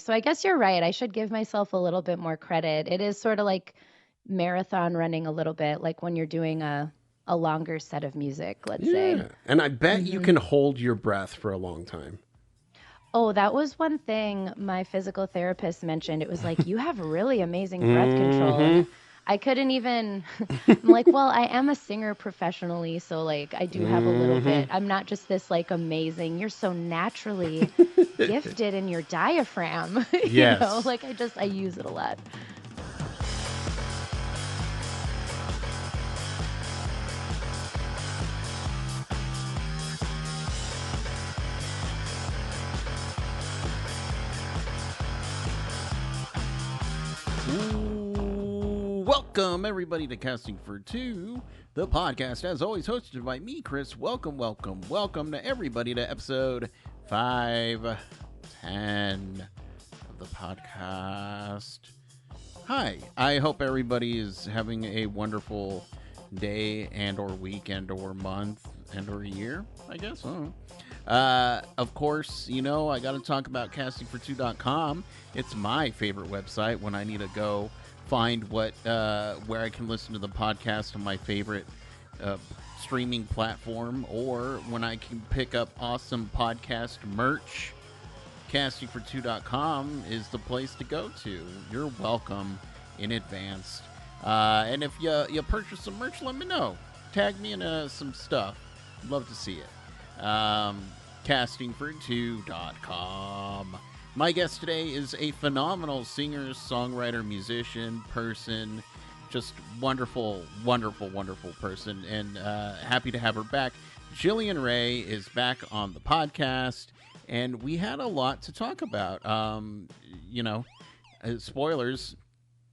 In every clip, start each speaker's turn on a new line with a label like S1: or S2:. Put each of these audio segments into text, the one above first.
S1: So I guess you're right. I should give myself a little bit more credit. It is sort of like marathon running a little bit, like when you're doing a longer set of music, let's say.
S2: Yeah. And I bet you
S1: Hmm.
S2: can hold your breath for a long time.
S1: Oh, that was one thing my physical therapist mentioned. It was like, you have really amazing breath control.
S2: Mm-hmm.
S1: And I couldn't even, I'm like, well, I am a singer professionally. So, like, I do have a little
S2: Mm-hmm.
S1: bit. I'm not just this, like, amazing, you're so naturally gifted in your diaphragm,
S2: Yes.
S1: like I use it a lot.
S3: Welcome, everybody, to Casting for Two, the podcast, as always, hosted by me, Chris. Welcome to everybody to episode 510 of the podcast. Hi, I hope everybody is having a wonderful day and or weekend or month and or year, I guess. I don't know. Of course, I got to talk about castingfor2.com. It's my favorite website when I need to go find where I can listen to the podcast on my favorite streaming platform, or when I can pick up awesome podcast merch. Castingfor2.com is the place to go to. You're welcome in advance. And if you purchase some merch, let me know. Tag me in some stuff. I'd love to see it. Castingfor2.com. My guest today is a phenomenal singer, songwriter, musician, person, just wonderful, wonderful, wonderful person, and happy to have her back. Jillian Rae is back on the podcast, and we had a lot to talk about. Spoilers.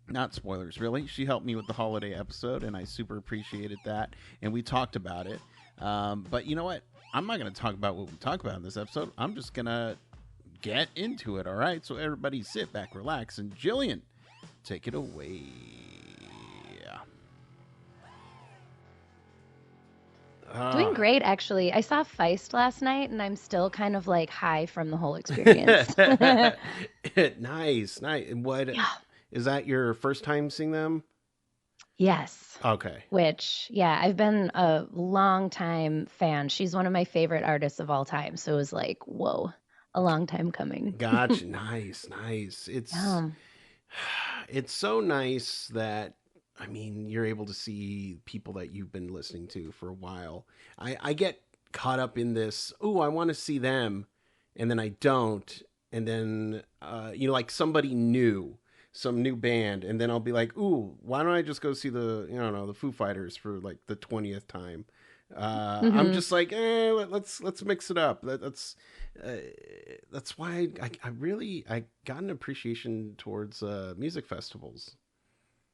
S3: Not spoilers, really. She helped me with the holiday episode, and I super appreciated that, and we talked about it. But you know what? I'm not going to talk about what we talk about in this episode. I'm just going to get into it, all right? So everybody sit back, relax, and Jillian, take it away.
S1: Doing great, actually. I saw Feist last night, and I'm still kind of like high from the whole experience.
S2: Nice. What
S1: Yeah.
S2: is that your first time seeing them?
S1: Yes.
S2: Okay.
S1: Which, yeah, I've been a long time fan. She's one of my favorite artists of all time. So it was like, whoa, a long time coming.
S2: Gotcha. Nice.
S1: Yeah.
S2: It's so nice that you're able to see people that you've been listening to for a while. I get caught up in this, oh, I want to see them, and then I don't, and then like somebody new, some new band, and then I'll be like, ooh, why don't I just go see the Foo Fighters for like the 20th time? I'm
S1: Hmm.
S2: just like, let's mix it up. That's why I got an appreciation towards music festivals.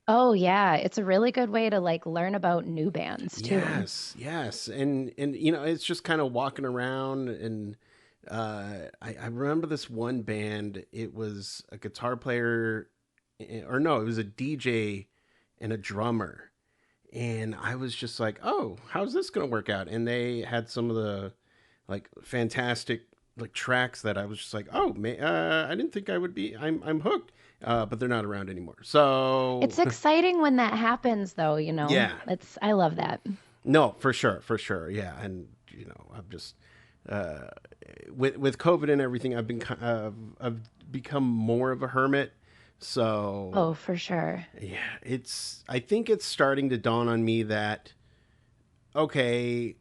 S1: Oh, yeah. It's a really good way to like learn about new bands too.
S2: Yes, and it's just kind of walking around, and I remember this one band. It was a guitar player, or no, it was a DJ and a drummer, and I was just like, oh, how's this gonna work out? And they had some of the like fantastic like tracks that I was just like, oh, I didn't think I would be. I'm hooked. But they're not around anymore. So
S1: It's exciting when that happens though.
S2: yeah,
S1: I love that.
S2: no, for sure, yeah. And I'm just uh, with COVID and everything, I've become more of a hermit. So
S1: Oh, for sure.
S2: yeah, I think it's starting to dawn on me that okay,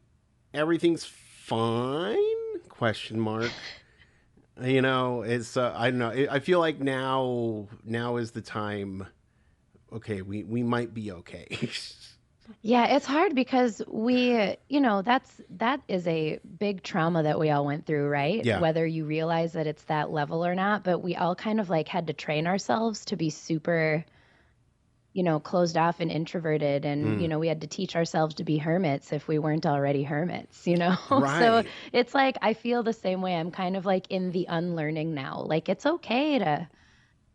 S2: everything's fine? Question mark. It's I don't know. I feel like now is the time. Okay, we might be okay.
S1: Yeah, it's hard because that is a big trauma that we all went through, right?
S2: Yeah.
S1: Whether you realize that it's that level or not, but we all kind of like had to train ourselves to be super, closed off and introverted. And,
S2: Mm.
S1: we had to teach ourselves to be hermits if we weren't already hermits. So
S2: Right.
S1: it's like I feel the same way. I'm kind of like in the unlearning now. Like it's okay to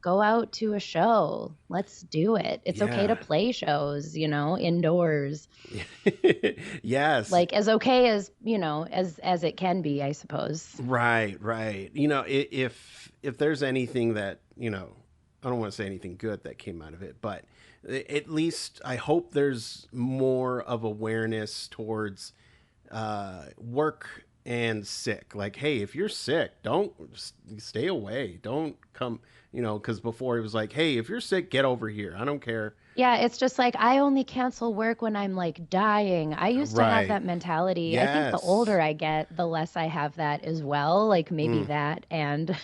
S1: go out to a show. Let's do it. It's okay to
S2: Yeah.
S1: play shows, indoors.
S2: Yes.
S1: Like as okay as, as it can be, I suppose.
S2: Right, right. You know, if there's anything that, I don't want to say anything good that came out of it, but at least I hope there's more of awareness towards work and sick. Like, hey, if you're sick, don't stay away. Don't come, because before it was like, hey, if you're sick, get over here. I don't care.
S1: Yeah, it's just like I only cancel work when I'm like dying. I used to have
S2: Right.
S1: that mentality. I think the
S2: Yes.
S1: older I get, the less I have that as well. Like maybe
S2: Mm.
S1: that and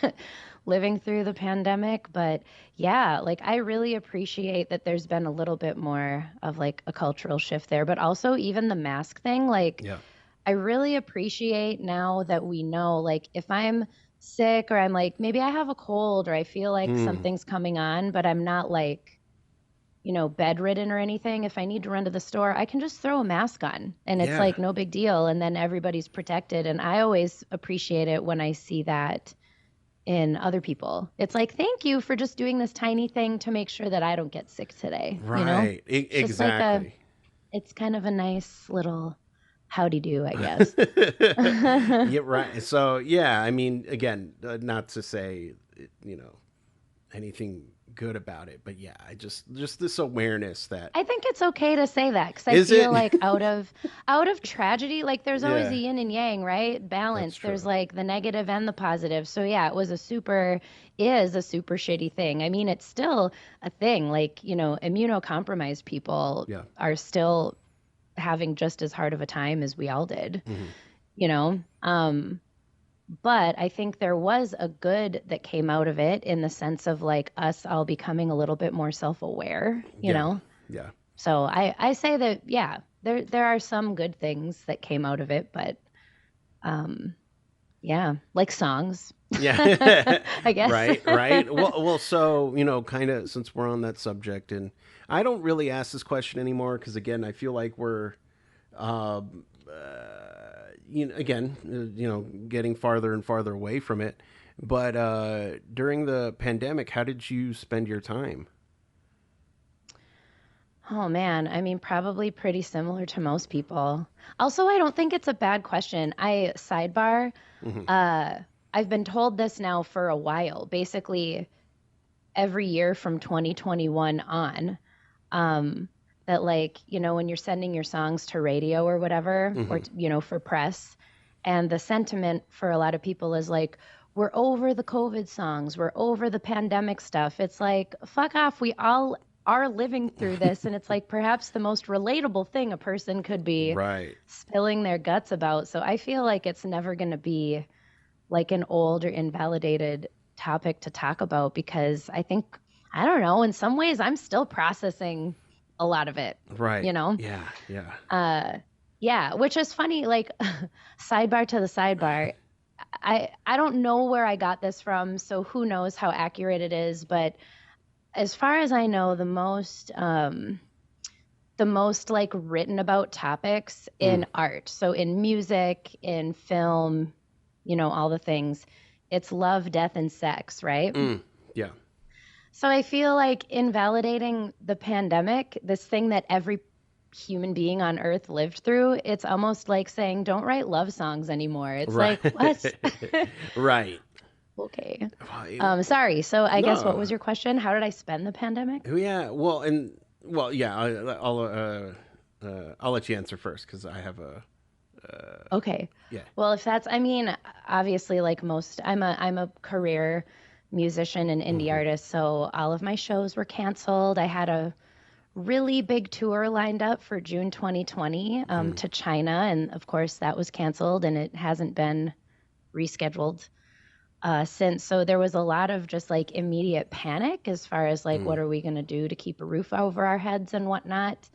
S1: living through the pandemic. But yeah, like I really appreciate that there's been a little bit more of like a cultural shift there. But also even the mask thing, like
S2: Yeah.
S1: I really appreciate now that we know, like if I'm sick or I'm like maybe I have a cold or I feel like
S2: Mm.
S1: something's coming on, but I'm not like bedridden or anything, if I need to run to the store, I can just throw a mask on and it's
S2: Yeah.
S1: like no big deal. And then everybody's protected. And I always appreciate it when I see that in other people. It's like, thank you for just doing this tiny thing to make sure that I don't get sick today.
S2: Right.
S1: It's just like
S2: Exactly.
S1: it's kind of a nice little howdy do, I guess.
S2: Yeah, right. So, yeah, I mean, again, not to say, anything good about it, but yeah, I just this awareness that
S1: I think it's okay to say that because I
S2: is it.
S1: feel like out of tragedy, like there's always
S2: Yeah,
S1: a yin and yang, right?
S2: that's
S1: Balance. There's
S2: true.
S1: like the negative and the positive. So yeah, is a super shitty thing. I mean, it's still a thing. Like, immunocompromised people
S2: Yeah.
S1: are still having just as hard of a time as we all did,
S2: Hmm.
S1: you know? But I think there was a good that came out of it in the sense of like us all becoming a little bit more self-aware,
S2: Yeah. Yeah.
S1: So I say that, yeah, there are some good things that came out of it, but yeah, like songs,
S2: Yeah.
S1: I guess.
S2: Right, right. Well, so, kind of since we're on that subject, and I don't really ask this question anymore because, again, I feel like we're, again, getting farther and farther away from it. But during the pandemic, how did you spend your time?
S1: Oh man, I mean, probably pretty similar to most people. Also, I don't think it's a bad question. I sidebar,
S2: Hmm.
S1: uh, I've been told this now for a while, basically every year from 2021 on. um, that like when you're sending your songs to radio or whatever or
S2: Hmm.
S1: for press, and the sentiment for a lot of people is like we're over the COVID songs, we're over the pandemic stuff. It's like fuck off, we all are living through this, and it's like perhaps the most relatable thing a person could be
S2: Right.
S1: spilling their guts about. So I feel like it's never going to be like an old or invalidated topic to talk about because I think, I don't know, in some ways I'm still processing a lot of it, you
S2: Right.
S1: know?
S2: Yeah. Yeah.
S1: Yeah, which is funny, like sidebar to the sidebar. I don't know where I got this from, so who knows how accurate it is, but as far as I know, the most like written about topics
S2: Mm.
S1: in art, so in music, in film, all the things, it's love, death, and sex, right?
S2: Mm. Yeah.
S1: So I feel like invalidating the pandemic, this thing that every human being on earth lived through, it's almost like saying, don't write love songs anymore. It's
S2: Right.
S1: like, what?
S2: Right.
S1: Okay.
S2: Well,
S1: Sorry. So I guess what
S2: no.
S1: was your question? How did I spend the pandemic?
S2: Yeah. Well, yeah. I'll let you answer first because I have a.
S1: Okay.
S2: Yeah.
S1: Well, if that's, I mean, obviously, like most, I'm a career musician and indie
S2: Hmm.
S1: artist, so all of my shows were canceled. I had a really big tour lined up for June 2020
S2: Mm.
S1: to China, and of course that was canceled, and it hasn't been rescheduled since. So there was a lot of just like immediate panic as far as like
S2: Mm.
S1: what are we going to do to keep a roof over our heads and whatnot.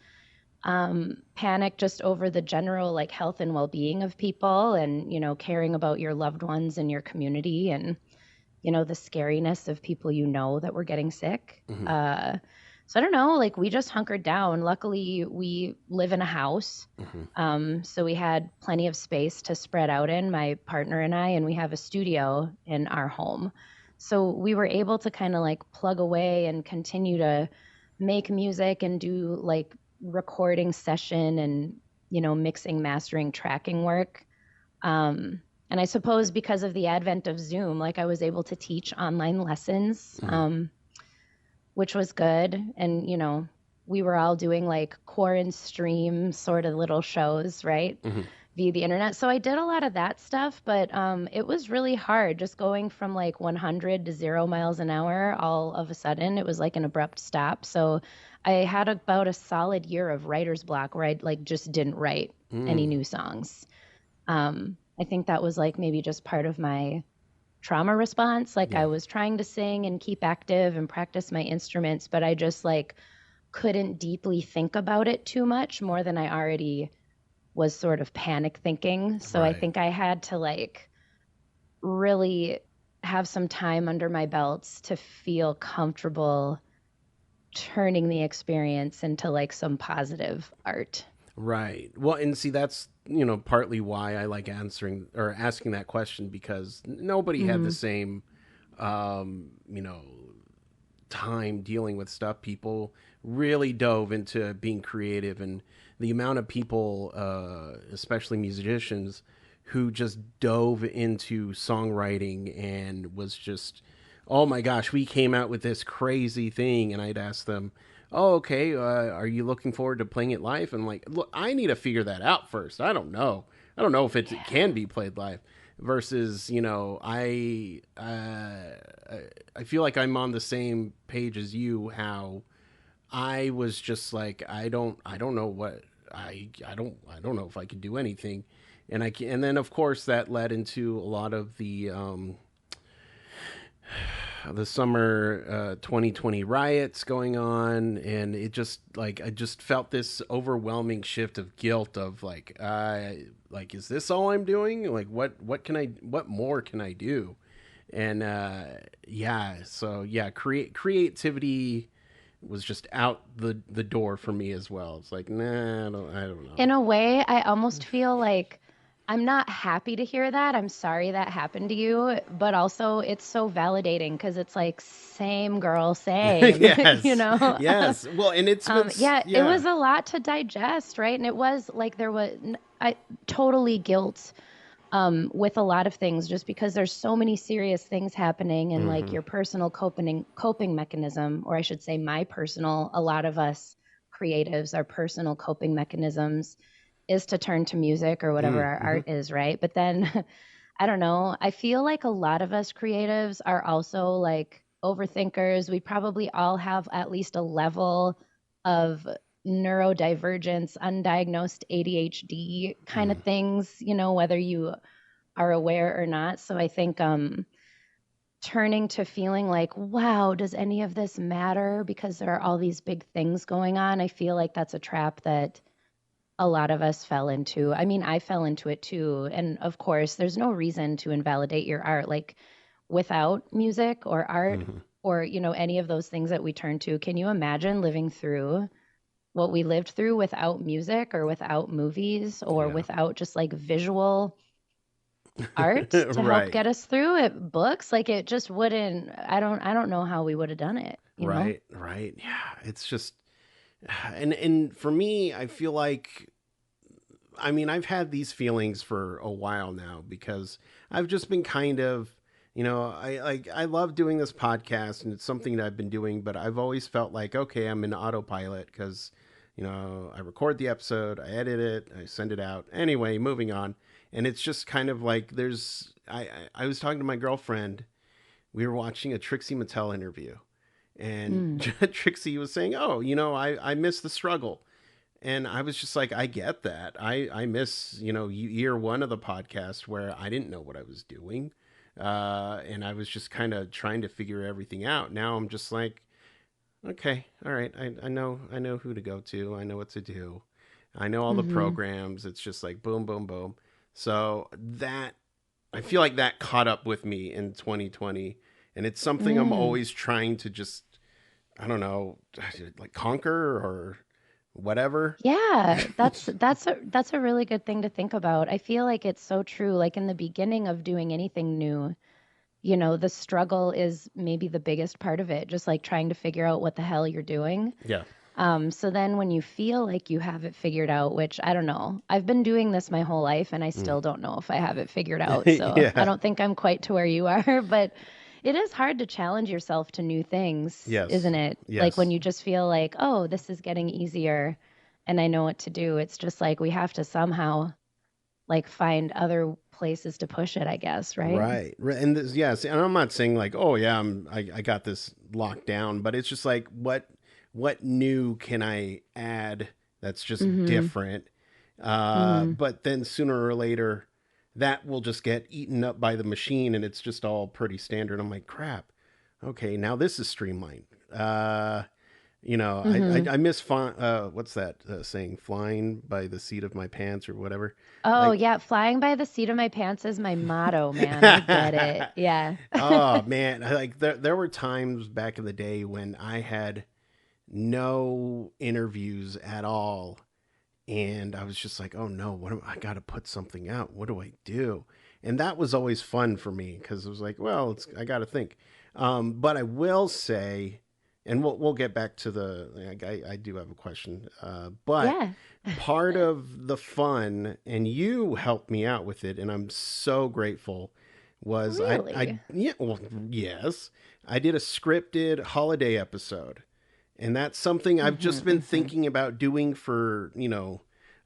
S1: Panic just over the general like health and well-being of people, and caring about your loved ones and your community, and the scariness of people that were getting sick.
S2: Hmm.
S1: So I don't know, like we just hunkered down. Luckily, we live in a house.
S2: Hmm.
S1: So we had plenty of space to spread out in, my partner and I, and we have a studio in our home. So we were able to kind of like plug away and continue to make music and do like recording session and, mixing, mastering, tracking work. And I suppose because of the advent of Zoom, like I was able to teach online lessons, which was good. And, we were all doing like quarantine stream sort of little shows, right? Via the internet. So I did a lot of that stuff, but it was really hard just going from like 100 to 0 miles an hour all of a sudden. It was like an abrupt stop. So I had about a solid year of writer's block where I like just didn't write any new songs. I think that was like maybe just part of my trauma response. Like I was trying to sing and keep active and practice my instruments, but I just like couldn't deeply think about it too much more than I already was sort of panic thinking. So I think I had to like really have some time under my belts to feel comfortable turning the experience into like some positive art.
S2: Right. Well, and see, that's, partly why I like asking that question, because nobody had the same, time dealing with stuff. People really dove into being creative, and the amount of people, especially musicians, who just dove into songwriting and was just, oh my gosh, we came out with this crazy thing. And I'd ask them, oh, okay, are you looking forward to playing it live? And I'm like, look, I need to figure that out first. I don't know if it can be played live. Versus, I feel like I'm on the same page as you. How I was just like, I don't know what I don't know if I could do anything. And then of course that led into a lot of the summer 2020 riots going on, and it just like I just felt this overwhelming shift of guilt of like is this all I'm doing? Like what more can I do? And creativity was just out the door for me as well. It's like, nah, I don't know.
S1: In a way, I almost feel like I'm not happy to hear that. I'm sorry that happened to you, but also it's so validating because it's like same girl, same,
S2: Yes.
S1: Yes.
S2: Well, and it's been,
S1: it was a lot to digest, right? And it was like I totally guilt with a lot of things just because there's so many serious things happening, and like your personal coping mechanism, or I should say a lot of us creatives, our personal coping mechanisms is to turn to music or whatever our art is, right? But then I don't know, I feel like a lot of us creatives are also like overthinkers. We probably all have at least a level of neurodivergence, undiagnosed ADHD kind of things, whether you are aware or not. So I think turning to feeling like, wow, does any of this matter because there are all these big things going on? I feel like that's a trap that a lot of us fell into. I mean, I fell into it too. And of course, there's no reason to invalidate your art. Like without music or art or, any of those things that we turn to, can you imagine living through what we lived through without music or without movies or without just like visual art to help get us through it? Books, like it just wouldn't, I don't know how we would have done it.
S2: Right. Yeah. It's just, and for me, I feel like, I mean, I've had these feelings for a while now because I've just been kind of, I love doing this podcast and it's something that I've been doing, but I've always felt like, okay, I'm in autopilot because, I record the episode, I edit it, I send it out. Anyway, moving on. And it's just kind of like I was talking to my girlfriend. We were watching a Trixie Mattel interview. And Trixie was saying, oh, I miss the struggle. And I was just like, I get that. I miss, year one of the podcast where I didn't know what I was doing. And I was just kind of trying to figure everything out. Now I'm just like, okay, all right. I know who to go to. I know what to do. I know all the programs. It's just like boom, boom, boom. So I feel like that caught up with me in 2020. And it's something I'm always trying to just, I don't know, like conquer or whatever.
S1: Yeah, that's a really good thing to think about. I feel like it's so true. Like in the beginning of doing anything new, the struggle is maybe the biggest part of it, just like trying to figure out what the hell you're doing.
S2: Yeah.
S1: So then when you feel like you have it figured out, which I don't know, I've been doing this my whole life and I still don't know if I have it figured out. So I
S2: Yeah.
S1: don't think I'm quite to where you are, but it is hard to challenge yourself to new things,
S2: Yes.
S1: isn't it? Like when
S2: Yes.
S1: you just feel like, oh, this is getting easier and I know what to do. It's just like we have to somehow like find other places to push it, I guess, right?
S2: Right. And this, yes, and I'm not saying like, oh yeah, I got this locked down, but it's just like what new can I add that's just
S1: Mm-hmm.
S2: different?
S1: Mm-hmm.
S2: But then sooner or later, that will just get eaten up by the machine, and it's just all pretty standard. I'm like, crap. Okay, now this is streamlined.
S1: Mm-hmm.
S2: I miss what's that saying? Flying by the seat of my pants or whatever.
S1: Oh,
S2: Like,
S1: yeah. Flying by the seat of my pants is my motto, man. I get it. Yeah.
S2: oh man, like there were times back in the day when I had no interviews at all, and I was just like, oh no, I got to put something out. What do I do? And that was always fun for me because it was like, well, I got to think. But I will say, and we'll get back to I do have a question, but
S1: Yeah.
S2: part of the fun, and you helped me out with it, and I'm so grateful. Was I
S1: Really?
S2: yeah, well, yes, I did a scripted holiday episode, and that's something I've
S1: Mm-hmm.
S2: just been
S1: Mm-hmm.
S2: thinking about doing for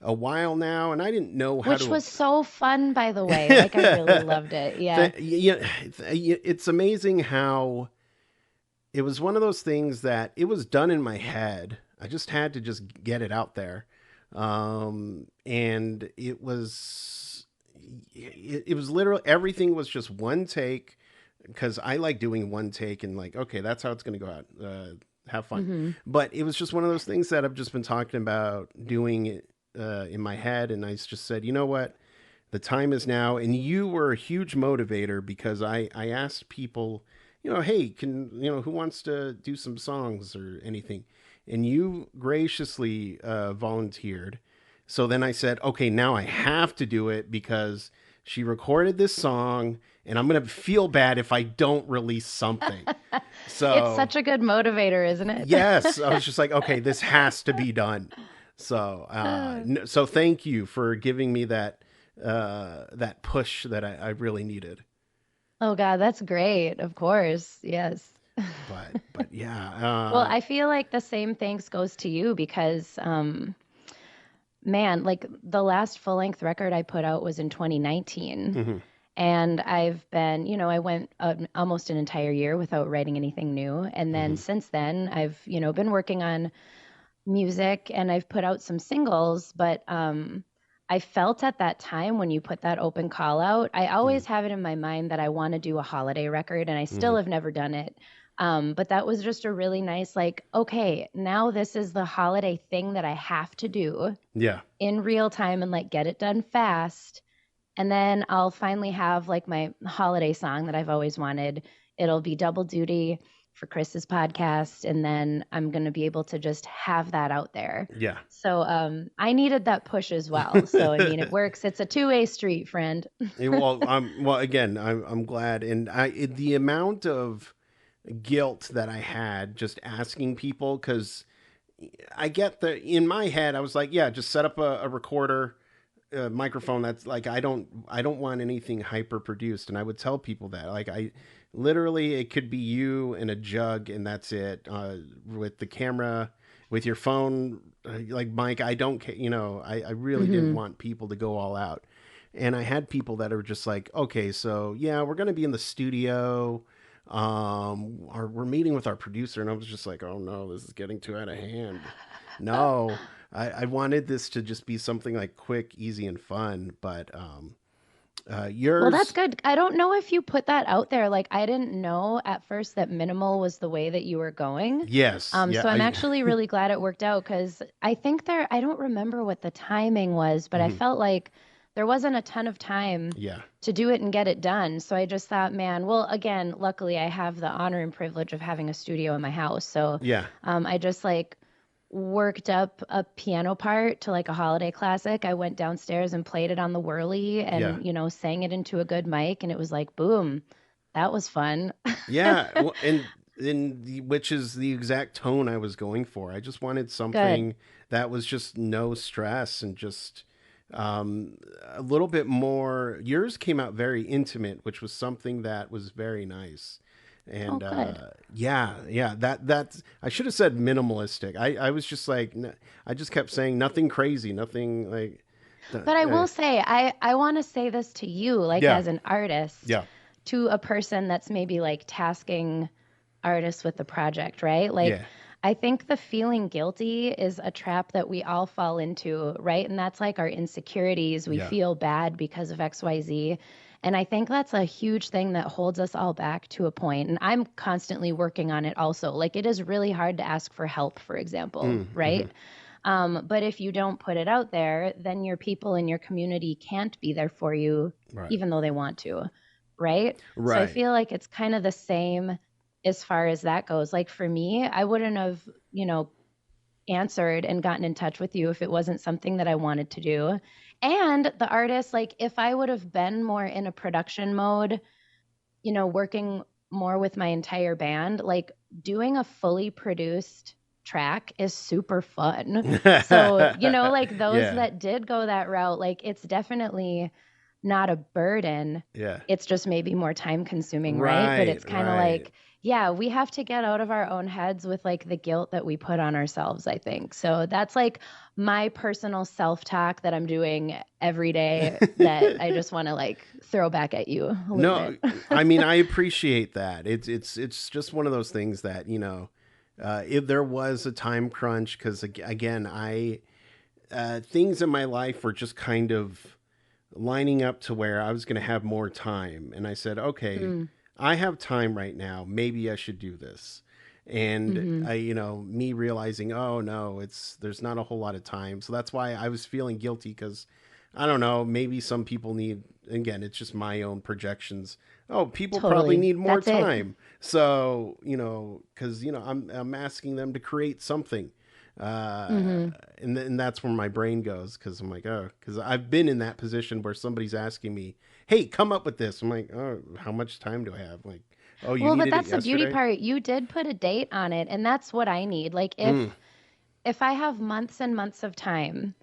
S2: a while now, and I didn't know how
S1: Which
S2: to.
S1: was so fun, by the way. Like, I really loved it. Yeah.
S2: Yeah, it's amazing how it was one of those things that it was done in my head. I just had to just get it out there. And it was literally everything was just one take because I like doing one take and like, okay, that's how it's going to go out. Have fun.
S1: Mm-hmm.
S2: But it was just one of those things that I've just been talking about doing in my head. And I just said, you know what? The time is now. And you were a huge motivator because I asked people, hey, who wants to do some songs or anything? And you graciously volunteered. So then I said, okay, now I have to do it because she recorded this song and I'm going to feel bad if I don't release something.
S1: It's
S2: So,
S1: such a good motivator, isn't it?
S2: yes, I was just like, okay, this has to be done. So, so thank you for giving me that push that I really needed.
S1: Oh, God, that's great. Of course. Yes.
S2: But yeah,
S1: Well, I feel like the same thanks goes to you because, man, like the last full length record I put out was in 2019.
S2: mhm,
S1: And I've been, I went almost an entire year without writing anything new. And then
S2: mhm,
S1: since then, I've, been working on music and I've put out some singles. But I felt at that time when you put that open call out, I
S2: mhm,
S1: always have it in my mind that I want to do a holiday record and I still
S2: mhm.
S1: have never done it. But that was just a really nice, like, okay, now this is the holiday thing that I have to do
S2: Yeah,
S1: in real time and like get it done fast. And then I'll finally have like my holiday song that I've always wanted. It'll be double duty for Chris's podcast. And then I'm going to be able to just have that out there.
S2: yeah.
S1: So I needed that push as well. So, I mean, it works. It's a two-way street, friend.
S2: Well, again, I'm glad, and the amount of guilt that I had just asking people because I get in my head I was like, yeah, just set up a recorder, microphone. That's like I don't want anything hyper produced, and I would tell people that like I literally it could be you and a jug and that's it with the camera with your phone like Mike. I don't care. I really didn't
S1: Hmm.
S2: want people to go all out. And I had people that are just like, okay, so yeah, we're going to be in the studio. We're meeting with our producer. And I was just like, oh no, this is getting too out of hand. No, I wanted this to just be something like quick, easy, and fun. But
S1: Well, that's
S2: yours,
S1: good. I don't know if you put that out there. Like, I didn't know at first that minimal was the way that you were going.
S2: yes, yeah,
S1: So I'm actually really glad it worked out because I think I don't remember what the timing was, but I
S2: mhm,
S1: felt like there wasn't a ton of time
S2: yeah,
S1: to do it and get it done. So I just thought, man, well, again, luckily I have the honor and privilege of having a studio in my house. So
S2: yeah,
S1: I just like worked up a piano part to like a holiday classic. I went downstairs and played it on the whirly
S2: yeah.
S1: and, sang it into a good mic and it was like, boom, that was fun.
S2: Yeah, well, which is the exact tone I was going for. I just wanted
S1: Good.
S2: something that was just no stress and just um, a little bit more. Yours came out very intimate, which was something that was very nice.
S1: Oh,
S2: And
S1: good.
S2: yeah, that's I should have said minimalistic. I was just like I just kept saying nothing crazy, nothing like
S1: But I
S2: uh,
S1: will say, I want to say this to you, like
S2: yeah,
S1: as an artist,
S2: yeah,
S1: to a person that's maybe like tasking artists with the project, right? Like,
S2: yeah,
S1: I think the feeling guilty is a trap that we all fall into, right? And that's like our insecurities. We
S2: yeah.
S1: feel bad because of XYZ. And I think that's a huge thing that holds us all back to a point. And I'm constantly working on it also. Like, it is really hard to ask for help, for example,
S2: Mm-hmm.
S1: right? But if you don't put it out there, then your people in your community can't be there for you,
S2: Right,
S1: even though they want to, right? So I
S2: right.
S1: feel like it's kind of the same as far as that goes. Like for me, I wouldn't have, answered and gotten in touch with you if it wasn't something that I wanted to do. And the artist, like if I would have been more in a production mode, working more with my entire band, like doing a fully produced track is super fun. So, like those
S2: Yeah,
S1: that did go that route, like it's definitely not a burden.
S2: yeah.
S1: It's just maybe more time consuming, right? But
S2: Right,
S1: it's kind of
S2: right.
S1: like, yeah, we have to get out of our own heads with like the guilt that we put on ourselves, I think. So that's like my personal self-talk that I'm doing every day that I just want to like throw back at you a little
S2: No,
S1: bit.
S2: I mean I appreciate that. It's just one of those things that if there was a time crunch, because again, I things in my life were just kind of lining up to where I was going to have more time, and I said, okay,
S1: Mm,
S2: I have time right now. Maybe I should do this. And
S1: mm-hmm.
S2: me realizing, oh no, there's not a whole lot of time, so that's why I was feeling guilty because I don't know, maybe some people need, again, it's just my own projections. Oh, people probably
S1: Totally.
S2: need more
S1: That's it.
S2: time. So, because, I'm asking them to create something. Uh,
S1: Mm-hmm.
S2: and that's where my brain goes because I'm like, oh, because I've been in that position where somebody's asking me, hey, come up with this. I'm like, oh, how much time do I have? Like, oh, you
S1: Well, but
S2: needed it
S1: that's the beauty
S2: yesterday?
S1: part. You did put a date on it, and that's what I need. Like
S2: Mm,
S1: if I have months and months of time,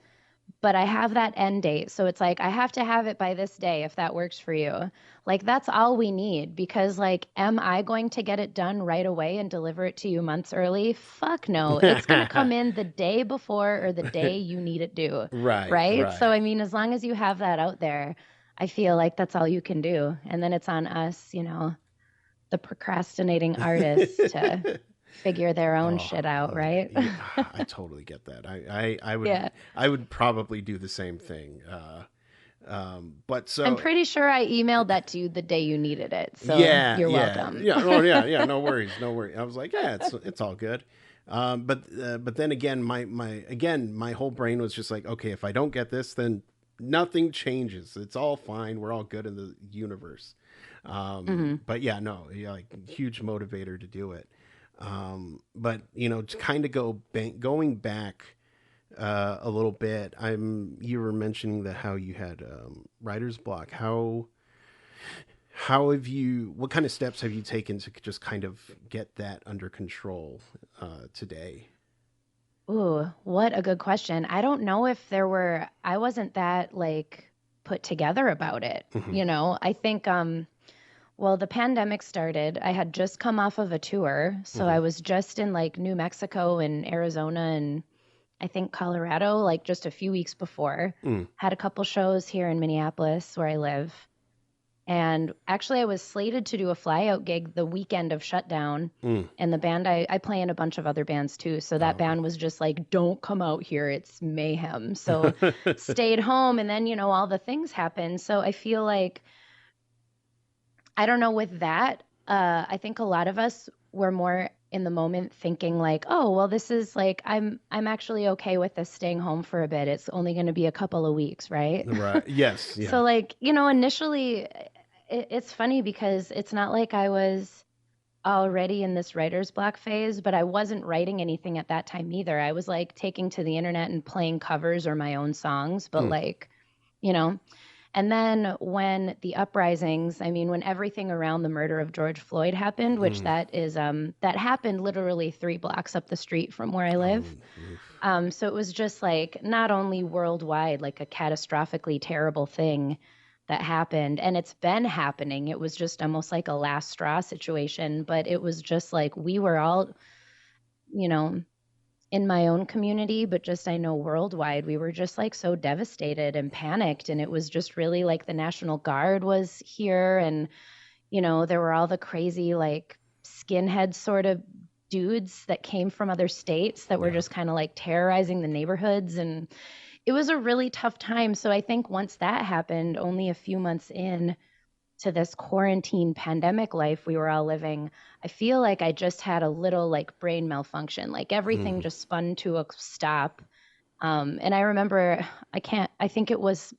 S1: but I have that end date. So it's like I have to have it by this day if that works for you. Like that's all we need because like am I going to get it done right away and deliver it to you months early? Fuck no. It's going to come in the day before or the day you need it due,
S2: right,
S1: right? So
S2: right.
S1: I mean as long as you have that out there, I feel like that's all you can do. And then it's on us, the procrastinating artists to figure their own
S2: Oh,
S1: shit out,
S2: okay.
S1: right?
S2: Yeah, I totally get that. I would
S1: Yeah.
S2: I would probably do the same thing. But
S1: I'm
S2: so
S1: pretty sure I emailed that to you the day you needed it. So
S2: yeah,
S1: you're
S2: yeah,
S1: welcome.
S2: yeah. Oh, yeah, yeah. No worries, no worries. I was like, yeah, it's all good. But then again, my whole brain was just like, okay, if I don't get this, then nothing changes. It's all fine. We're all good in the universe.
S1: Hmm.
S2: But yeah, no, yeah, like huge motivator to do it. But to kind of going back a little bit, you were mentioning that how you had writer's block. How have you? What kind of steps have you taken to just kind of get that under control today?
S1: Ooh, what a good question. I don't know if I wasn't that like put together about it.
S2: Hmm.
S1: I think, well, the pandemic started. I had just come off of a tour. So
S2: Hmm.
S1: I was just in like New Mexico and Arizona and I think Colorado, like just a few weeks before.
S2: Mm.
S1: Had a couple shows here in Minneapolis where I live. And actually, I was slated to do a flyout gig the weekend of shutdown.
S2: Mm.
S1: And the band, I play in a bunch of other bands too. So
S2: Oh,
S1: that
S2: okay.
S1: band was just like, don't come out here. It's mayhem. So stayed home. And then, all the things happened. So I feel like, I don't know with that. I think a lot of us were more in the moment thinking like, oh, well, this is like, I'm actually okay with this staying home for a bit. It's only going to be a couple of weeks, right?
S2: Right. Yes. Yeah.
S1: So like, initially it's funny because it's not like I was already in this writer's block phase, but I wasn't writing anything at that time either. I was like taking to the internet and playing covers or my own songs, but
S2: Mm.
S1: like, you know, And then when the uprisings, I mean, when everything around the murder of George Floyd happened, which that happened literally 3 blocks up the street from where I live. So it was just like not only worldwide, like a catastrophically terrible thing that happened, and it's been happening. It was just almost like a last straw situation, but it was just like we were all, you know, in my own community, but just I know worldwide, we were just like so devastated and panicked. And it was just really like the National Guard was here. And, there were all the crazy, like skinhead sort of dudes that came from other states that were just kind of like terrorizing the neighborhoods. And it was a really tough time. So I think once that happened, only a few months in to this quarantine pandemic life we were all living, I feel like I just had a little like brain malfunction. Like everything just spun to a stop. And I remember, I think it was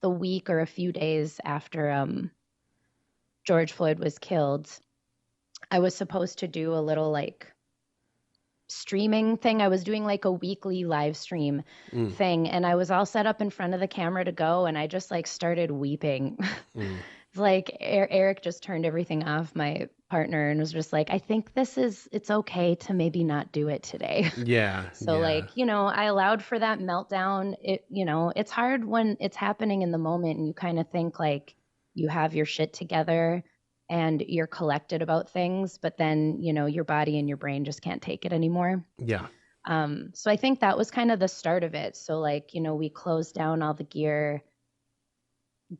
S1: the week or a few days after George Floyd was killed, I was supposed to do a little like streaming thing. I was doing like a weekly live stream thing, and I was all set up in front of the camera to go, and I just like started weeping. Like Eric just turned everything off, my partner, and was just like, I think it's okay to maybe not do it today.
S2: Yeah.
S1: So like, I allowed for that meltdown. It's hard when it's happening in the moment and you kind of think like you have your shit together and you're collected about things, but then, your body and your brain just can't take it anymore.
S2: Yeah.
S1: So I think that was kind of the start of it. So like, we closed down all the gear,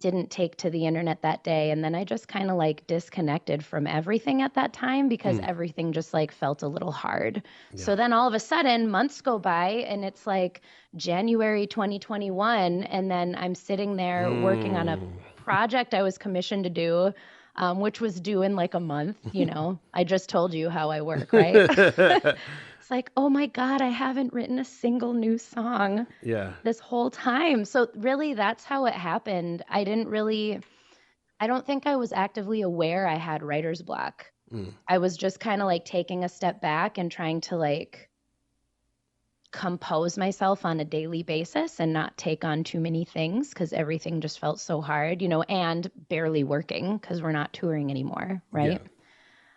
S1: didn't take to the internet that day. And then I just kind of like disconnected from everything at that time because everything just like felt a little hard. Yeah. So then all of a sudden months go by and it's like January 2021. And then I'm sitting there working on a project I was commissioned to do, which was due in like a month. I just told you how I work, right? It's like, oh my God, I haven't written a single new song this whole time. So really that's how it happened. I don't think I was actively aware I had writer's block. I was just kind of like taking a step back and trying to like compose myself on a daily basis and not take on too many things because everything just felt so hard, and barely working because we're not touring anymore, right?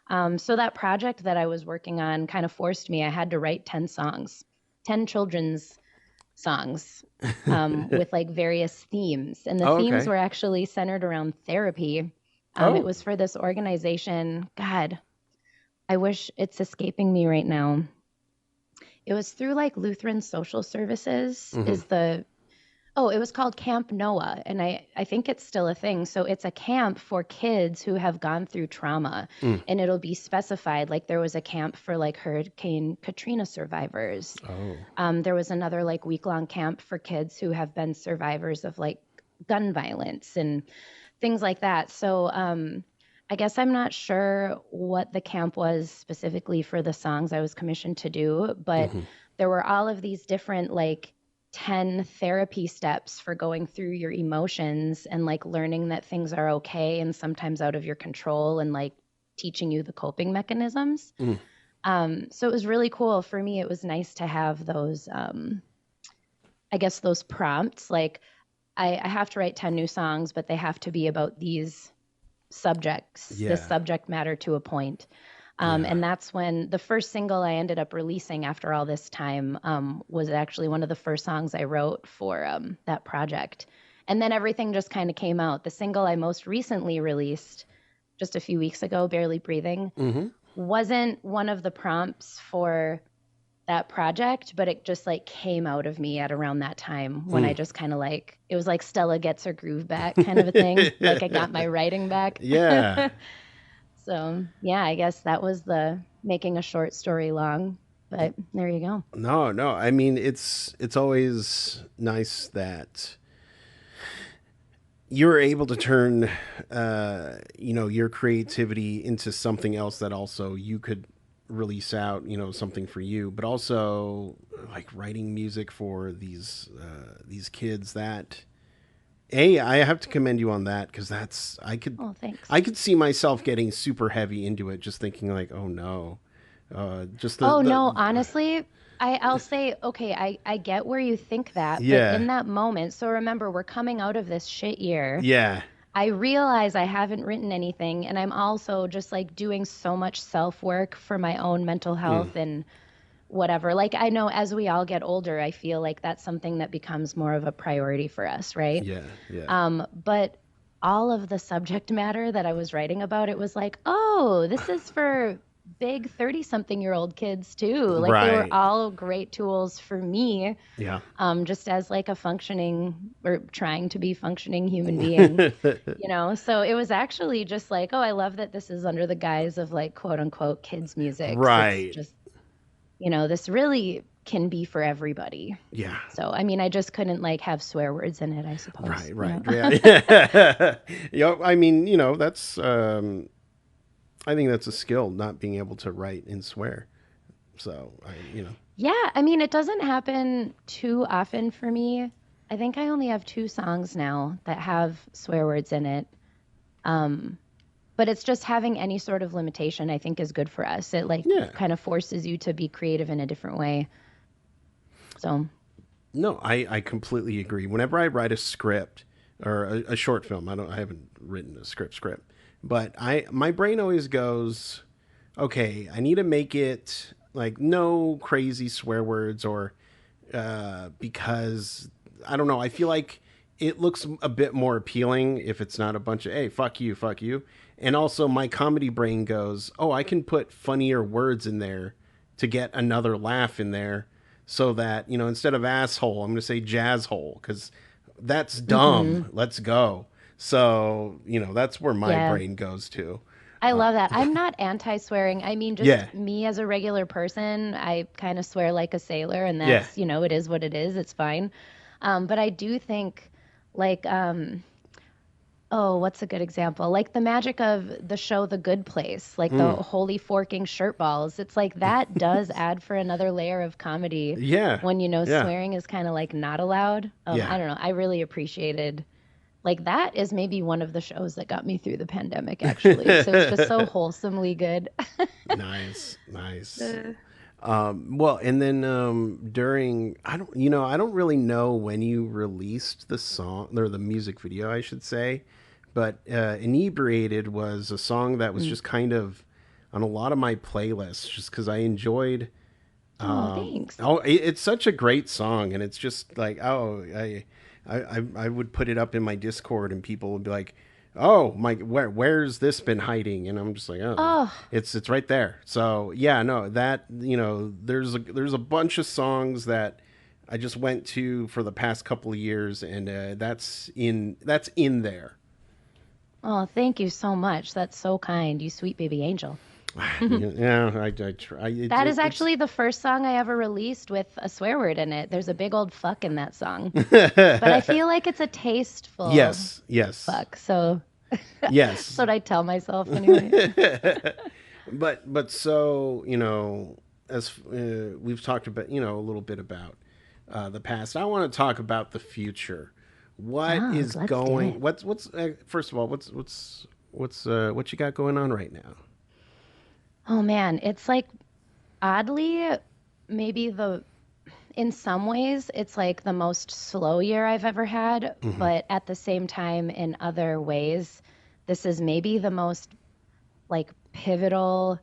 S1: Yeah. So that project that I was working on kind of forced me. I had to write 10 songs, 10 children's songs with like various themes. And the themes were actually centered around therapy. It was for this organization. God, I wish it's escaping me right now. It was through like Lutheran Social Services it was called Camp Noah, and I think it's still a thing. So it's a camp for kids who have gone through trauma, and it'll be specified. Like there was a camp for like Hurricane Katrina survivors. There was another like week-long camp for kids who have been survivors of like gun violence and things like that. So I guess I'm not sure what the camp was specifically for the songs I was commissioned to do, but there were all of these different like 10 therapy steps for going through your emotions and like learning that things are okay and sometimes out of your control and like teaching you the coping mechanisms. So it was really cool. For me, it was nice to have those, I guess those prompts. Like I have to write 10 new songs, but they have to be about these subjects, this subject matter to a point. And that's when the first single I ended up releasing after all this time was actually one of the first songs I wrote for that project. And then everything just kind of came out. The single I most recently released just a few weeks ago, Barely Breathing, wasn't one of the prompts for that project, but it just like came out of me at around that time when I just kind of like, it was like Stella gets her groove back kind of a thing. Like I got my writing back.
S2: Yeah.
S1: So, yeah, I guess that was the making a short story long, but there you go.
S2: No. I mean, it's always nice that you're able to turn, your creativity into something else that also you could release out, something for you, but also like writing music for these kids that... I have to commend you on that because
S1: Oh, thanks.
S2: I could see myself getting super heavy into it, just thinking like, oh no, Just
S1: Oh
S2: the
S1: no, honestly, I'll say, okay, I get where you think that, but
S2: yeah,
S1: in that moment, so remember, we're coming out of this shit year.
S2: yeah.
S1: I realize I haven't written anything, and I'm also just like doing so much self work for my own mental
S2: Mm,
S1: health and whatever. Like, I know as we all get older, I feel like that's something that becomes more of a priority for us, right?
S2: yeah, yeah.
S1: But all of the subject matter that I was writing about, it was like, oh, this is for big 30-something-year-old kids too. Like, they were
S2: Right.
S1: all great tools for me,
S2: Yeah.
S1: just as like a functioning or trying to be functioning human being, you know? So it was actually just like, oh, I love that this is under the guise of like quote unquote kids music. 'Cause it's
S2: Right.
S1: just, this really can be for everybody.
S2: Yeah.
S1: So, I mean, I just couldn't like have swear words in it, I suppose.
S2: Right.
S1: Yeah.
S2: Right. Yeah. Yeah. I mean, that's. I think that's a skill, not being able to write and swear. So I.
S1: Yeah, I mean, it doesn't happen too often for me. I think I only have two songs now that have swear words in it. Um, but it's just having any sort of limitation, I think, is good for us. It like
S2: Yeah.
S1: kind of forces you to be creative in a different way. So,
S2: No, I completely agree. Whenever I write a script or a short film, I haven't written a script, but my brain always goes, okay, I need to make it like no crazy swear words or because I don't know, I feel like it looks a bit more appealing if it's not a bunch of hey, fuck you. And also my comedy brain goes, "Oh, I can put funnier words in there to get another laugh in there." So that, instead of asshole, I'm going to say jazz hole because that's
S1: mm-hmm.
S2: dumb. Let's go. So, that's where my
S1: Yeah,
S2: brain goes to.
S1: I love that. I'm not anti-swearing. I mean,
S2: Yeah.
S1: just me as a regular person, I kind of swear like a sailor, and
S2: Yeah.
S1: that's, it is what it is. It's fine. But I do think, like, oh, what's a good example? Like the magic of the show The Good Place, like the
S2: Mm.
S1: holy forking shirt balls. It's like that does add for another layer of comedy
S2: Yeah.
S1: when,
S2: Yeah.
S1: swearing is kind of like not allowed.
S2: Yeah.
S1: I don't know. I really appreciated, like, that is maybe one of the shows that got me through the pandemic, actually. So it's just so wholesomely good.
S2: Nice. Nice.
S1: Uh,
S2: Well, and then during I don't really know when you released the song or the music video, I should say, but "Inebriated" was a song that was
S1: mm.
S2: just kind of on a lot of my playlists, just because I enjoyed.
S1: Oh, thanks.
S2: It's such a great song, and it's just like I would put it up in my Discord, and people would be like, "Oh my, where's this been hiding?" And I'm just like, "Oh,
S1: Oh,
S2: it's right there." So yeah, no, that there's a bunch of songs that I just went to for the past couple of years, and that's in there.
S1: oh, thank you so much. That's so kind. You sweet baby angel.
S2: Yeah, I try.
S1: That is actually the first song I ever released with a swear word in it. There's a big old fuck in that song. But I feel like it's a tasteful
S2: Yes, yes,
S1: fuck. So that's
S2: yes.
S1: what I tell myself anyway.
S2: But so as we've talked about a little bit about the past, I want to talk about the future. What
S1: Ah,
S2: is
S1: let's do
S2: going?
S1: it.
S2: What's first of all, what you got going on right now?
S1: Oh man, it's like oddly maybe in some ways it's like the most slow year I've ever had,
S2: Hmm.
S1: but at the same time in other ways this is maybe the most like pivotal,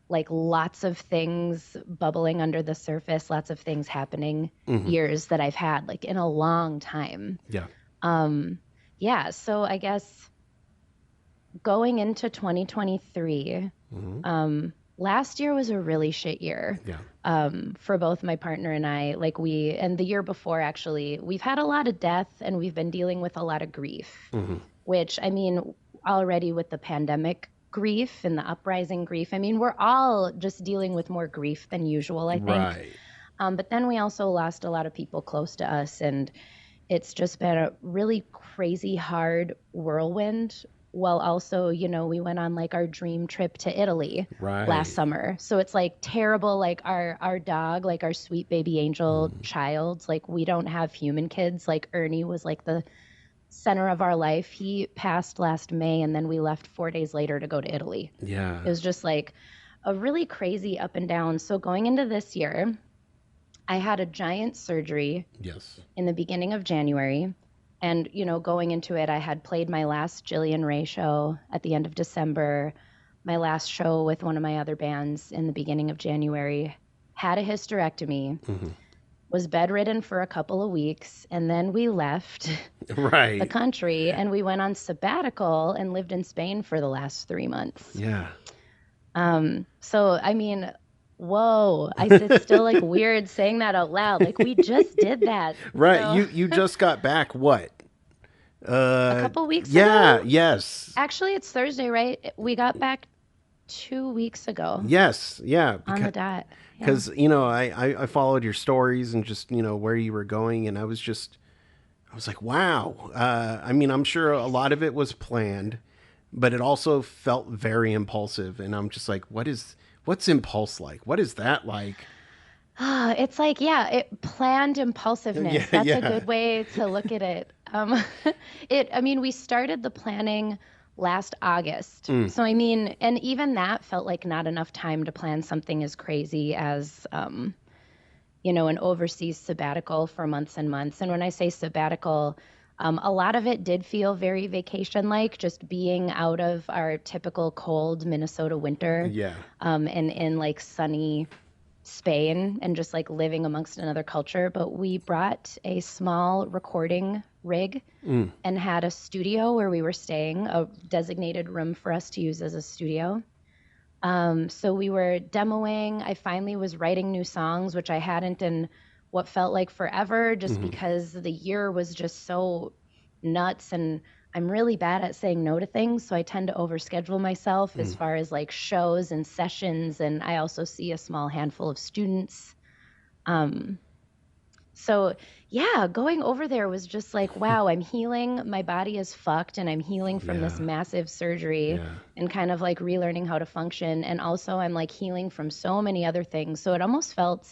S1: like lots of things bubbling under the surface, lots of things happening
S2: Hmm.
S1: years that I've had like in a long time.
S2: Yeah.
S1: Um, yeah, so I guess going into 2023,
S2: Hmm.
S1: last year was a really shit year
S2: Yeah.
S1: for both my partner and I. And the year before, actually, we've had a lot of death and we've been dealing with a lot of grief,
S2: Hmm.
S1: which I mean, already with the pandemic grief and the uprising grief, I mean, we're all just dealing with more grief than usual, I think.
S2: Right.
S1: But then we also lost a lot of people close to us, and it's just been a really crazy, hard whirlwind. While also, we went on like our dream trip to Italy last
S2: Right.
S1: summer. So it's like terrible, like our dog, like our sweet baby angel
S2: Mm.
S1: child, like we don't have human kids. Like Ernie was like the center of our life. He passed last May, and then we left 4 days later to go to Italy.
S2: Yeah.
S1: It was just like a really crazy up and down. So going into this year, I had a giant surgery
S2: Yes.
S1: in the beginning of January. And, going into it, I had played my last Jillian Rae show at the end of December, my last show with one of my other bands in the beginning of January, had a hysterectomy, was bedridden for a couple of weeks, and then we left the
S2: Right.
S1: country and we went on sabbatical and lived in Spain for the last 3 months.
S2: Yeah.
S1: So, I mean, whoa, it's still like weird saying that out loud. Like we just did that.
S2: Right.
S1: So,
S2: You just got back what?
S1: a couple weeks
S2: Yeah,
S1: ago.
S2: yes.
S1: Actually, it's Thursday, right? We got back 2 weeks ago
S2: Yes, yeah.
S1: on the dot. Yeah.
S2: Because, I followed your stories and just, where you were going. And I was like, wow. I mean, I'm sure a lot of it was planned, but it also felt very impulsive. And I'm just like, what's impulse like? What is that like?
S1: It's like, planned impulsiveness.
S2: Yeah,
S1: That's
S2: yeah.
S1: a good way to look at it. We started the planning last August. So, and even that felt like not enough time to plan something as crazy as, an overseas sabbatical for months and months. And when I say sabbatical, a lot of it did feel very vacation-like, just being out of our typical cold Minnesota winter.
S2: Yeah.
S1: And in like sunny Spain and just like living amongst another culture. But we brought a small recording rig and had a studio where we were staying, a designated room for us to use as a studio. So we were demoing. I finally was writing new songs, which I hadn't in what felt like forever, just because the year was just so nuts. And I'm really bad at saying no to things, so I tend to overschedule myself as far as like shows and sessions, and I also see a small handful of students. So yeah, going over there was just like, wow, I'm healing. My body is fucked, and I'm healing from this massive surgery and kind of like relearning how to function. And also I'm like healing from so many other things. So it almost felt,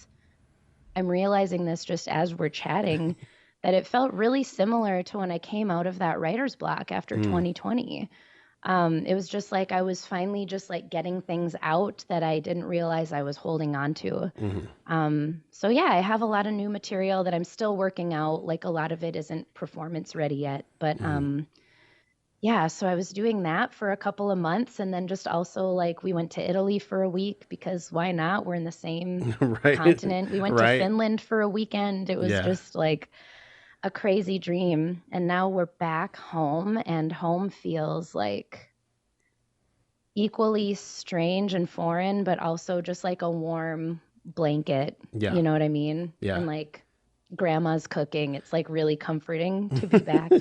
S1: I'm realizing this just as we're chatting, that it felt really similar to when I came out of that writer's block after 2020. It was just like I was finally just like getting things out that I didn't realize I was holding on to. So yeah, I have a lot of new material that I'm still working out. Like a lot of it isn't performance ready yet, but yeah, so I was doing that for a couple of months, and then just also like we went to Italy for a week because why not? We're in the same
S2: Right.
S1: continent. We went to
S2: Right.
S1: Finland for a weekend. It was
S2: Yeah.
S1: just like a crazy dream. And now we're back home, and home feels like equally strange and foreign, but also just like a warm blanket.
S2: Yeah.
S1: You know what I mean?
S2: Yeah.
S1: And like grandma's cooking. It's like really comforting to be back.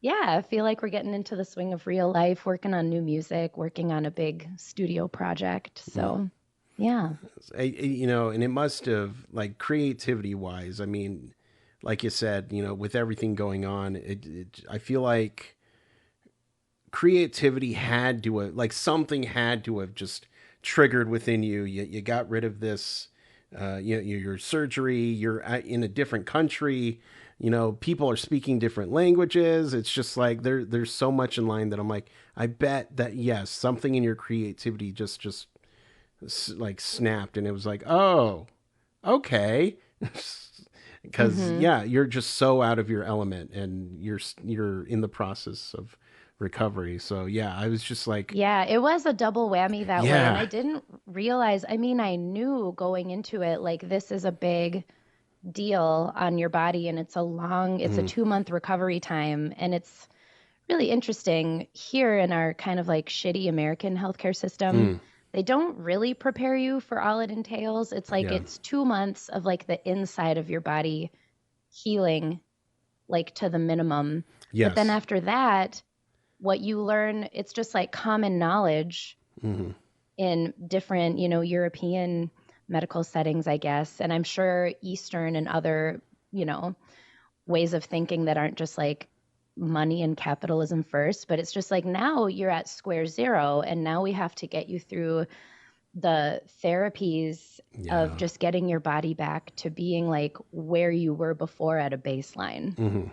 S1: Yeah, I feel like we're getting into the swing of real life, working on new music, working on a big studio project. So, yeah.
S2: And it must have, like, creativity wise, I mean, like you said, with everything going on, I feel like creativity had to have, like, something had to have just triggered within you. You got rid of this, your surgery, you're in a different country, people are speaking different languages. It's just like there's so much in line that I'm like, I bet that, yes, something in your creativity just like snapped, and it was like, oh, okay. Because you're just so out of your element, and you're in the process of recovery. So yeah, I was just like,
S1: Yeah, it was a double whammy that way.
S2: Yeah.
S1: And I didn't realize, I mean, I knew going into it, like, this is a big deal on your body, and it's a 2-month recovery time. And it's really interesting here in our kind of like shitty American healthcare system. They don't really prepare you for all it entails. It's like it's 2 months of like the inside of your body healing, like to the minimum.
S2: yes.
S1: But then after that, what you learn, it's just like common knowledge in different, European medical settings, I guess. And I'm sure Eastern and other, ways of thinking that aren't just like money and capitalism first, but it's just like now you're at square zero, and now we have to get you through the therapies of just getting your body back to being like where you were before at a baseline.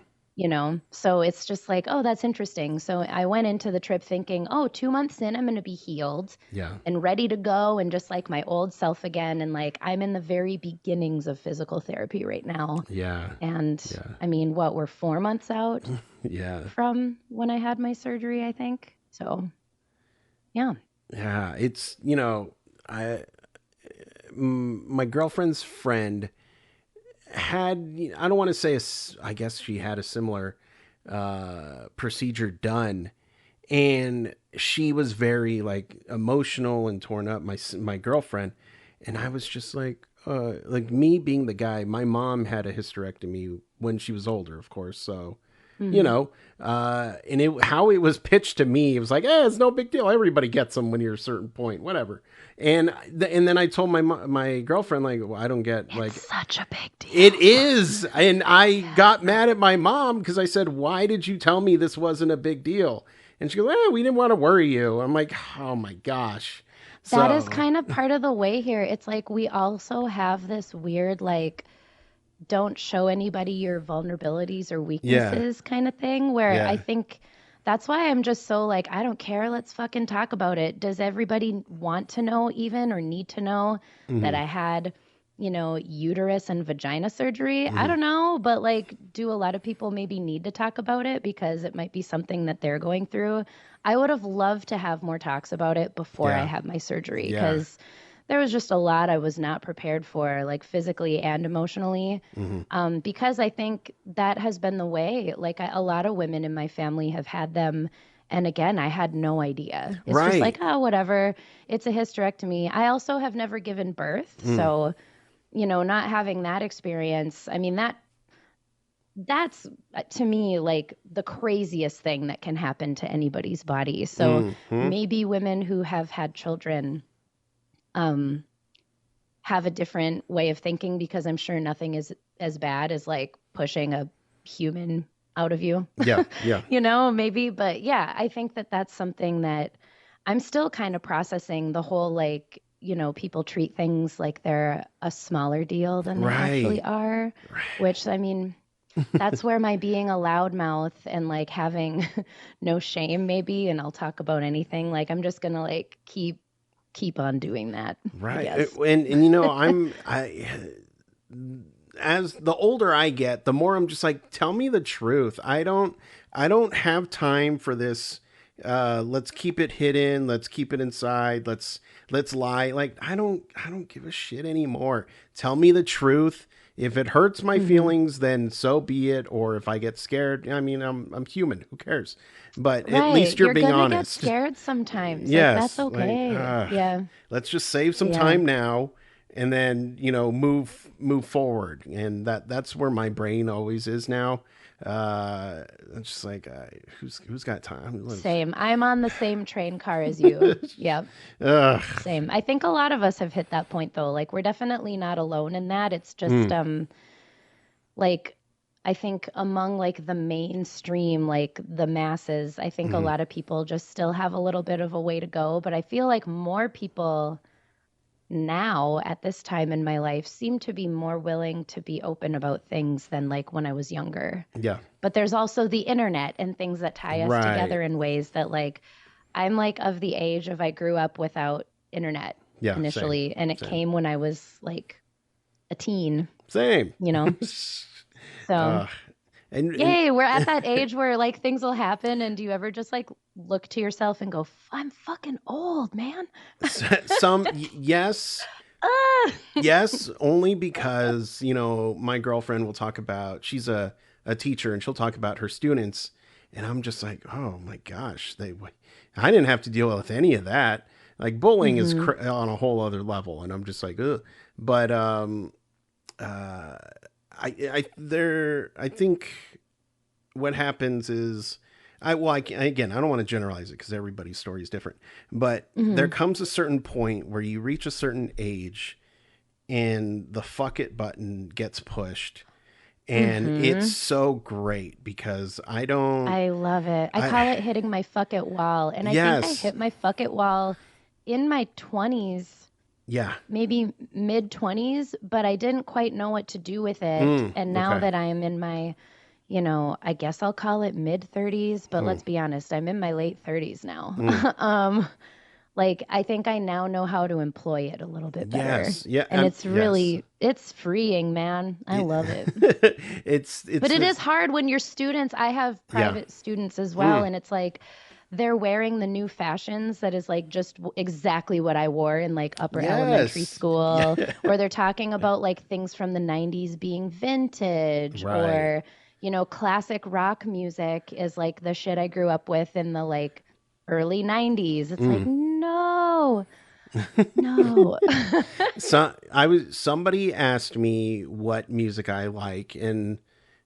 S1: So it's just like, oh, that's interesting. So I went into the trip thinking, oh, 2 months in, I'm going to be healed
S2: Yeah.
S1: and ready to go and just like my old self again. And like, I'm in the very beginnings of physical therapy right now.
S2: Yeah.
S1: And
S2: Yeah.
S1: I mean, we're 4 months out
S2: Yeah.
S1: from when I had my surgery, I think. So, yeah.
S2: Yeah. It's, I, my girlfriend's friend had, I don't want to say, I guess she had a similar procedure done. And she was very like emotional and torn up, my girlfriend. And I was just like me being the guy, my mom had a hysterectomy when she was older, of course. So, you
S1: Hmm.
S2: know, and how it was pitched to me, it was like, it's no big deal. Everybody gets them when you're a certain point, whatever. And then I told my girlfriend, like, well, I don't get like,
S1: It's such a big deal.
S2: it is. And I got mad at my mom because I said, why did you tell me this wasn't a big deal? And she goes, we didn't want to worry you. I'm like, oh my gosh.
S1: That is
S2: So,
S1: kind of part of the way here. It's like we also have this weird, like, don't show anybody your vulnerabilities or
S2: yeah,
S1: weaknesses kind of thing, where I
S2: yeah.
S1: think that's why I'm just so like, I don't care. Let's fucking talk about it. Does everybody want to know even or need to know that
S2: Hmm.
S1: I had, uterus and vagina surgery? I don't know, but like, do a lot of people maybe need to talk about it because it might be something that they're going through? I would have loved to have more talks about it before I
S2: Yeah,
S1: had my surgery
S2: yeah.
S1: because there was just a lot I was not prepared for, like physically and emotionally.
S2: Hmm.
S1: Because I think that has been the way. Like a lot of women in my family have had them. And again, I had no idea. It's just like,
S2: Right.
S1: oh, whatever. It's a hysterectomy. I also have never given birth.
S2: Mm.
S1: So, not having that experience, I mean, that's to me like the craziest thing that can happen to anybody's body. So
S2: Hmm.
S1: maybe women who have had children um, have a different way of thinking because I'm sure nothing is as bad as like pushing a human out of you,
S2: Yeah, yeah.
S1: maybe. But yeah, I think that that's something that I'm still kind of processing the whole like, people treat things like they're a smaller deal than they actually
S2: Right.
S1: are, which I mean, that's where my being a loudmouth and like having no shame maybe, and I'll talk about anything. Like I'm just gonna like keep on doing that, I
S2: Right.
S1: guess.
S2: And I as the older I get, the more I'm just like, tell me the truth. I don't have time for this. Let's keep it hidden. Let's keep it inside. Let's lie. Like I don't give a shit anymore. Tell me the truth. If it hurts my
S1: Hmm.
S2: feelings, then so be it. Or if I get scared, I mean, I'm human. Who cares? But at
S1: Right.
S2: least you're
S1: You're
S2: being
S1: gonna get
S2: honest.
S1: scared sometimes. Like that's
S2: Yes. Like,
S1: okay. Yeah.
S2: let's just save some
S1: Yeah.
S2: time now and then move forward, and that's where my brain always is now. It's just like, who's got time?
S1: Same. I'm on the same train car as you. Yep.
S2: Ugh.
S1: Same. I think a lot of us have hit that point though. Like we're definitely not alone in that. It's just
S2: Mm,
S1: like I think among like the mainstream, like the masses, I think a
S2: mm,
S1: lot of people just still have a little bit of a way to go, but I feel like more people now at this time in my life seem to be more willing to be open about things than like when I was younger.
S2: yeah.
S1: But there's also the internet and things that tie us
S2: Right.
S1: together in ways that like I'm like of the age of I grew up without internet
S2: Yeah. Same.
S1: initially and it
S2: Same.
S1: came when I was like a teen,
S2: Same.
S1: you know. So,
S2: uh, and
S1: yay, we're at that age where like things will happen and do you ever just like look to yourself and go, I'm fucking old, man.
S2: yes.
S1: Ah!
S2: Yes, only because, my girlfriend will talk about, she's a teacher and she'll talk about her students. And I'm just like, oh my gosh, I didn't have to deal with any of that. Like bullying is
S1: Mhm.
S2: on a whole other level. And I'm just like, ugh. But, uh, I think what happens is, again, I don't want to generalize it because everybody's story is different, but there
S1: Mhm.
S2: comes a certain point where you reach a certain age and the fuck it button gets pushed, and it's
S1: Mhm.
S2: so great because I don't
S1: I love it. I
S2: I
S1: call it hitting my fuck it wall. And I think I
S2: yes,
S1: hit my fuck it wall in my 20s,
S2: yeah,
S1: maybe mid 20s, but I didn't quite know what to do with it. And now
S2: okay,
S1: that I'm in my, I guess I'll call it mid 30s, but
S2: Mm.
S1: let's be honest, I'm in my late 30s now.
S2: Mm.
S1: Like I think I now know how to employ it a little bit better.
S2: Yes. Yeah.
S1: And it's
S2: Yes.
S1: really it's freeing, man. I love it.
S2: It's
S1: But it
S2: the
S1: is hard when your students, I have
S2: yeah.
S1: private students as well,
S2: Mm.
S1: and it's like they're wearing the new fashions that is like just exactly what I wore in like upper elementary
S2: Yes. Yeah.
S1: school, or they're talking about like things from the 90s being vintage,
S2: Right.
S1: or classic rock music is like the shit I grew up with in the like early 90s. It's like,
S2: Mm.
S1: no, no.
S2: So somebody asked me what music I like, and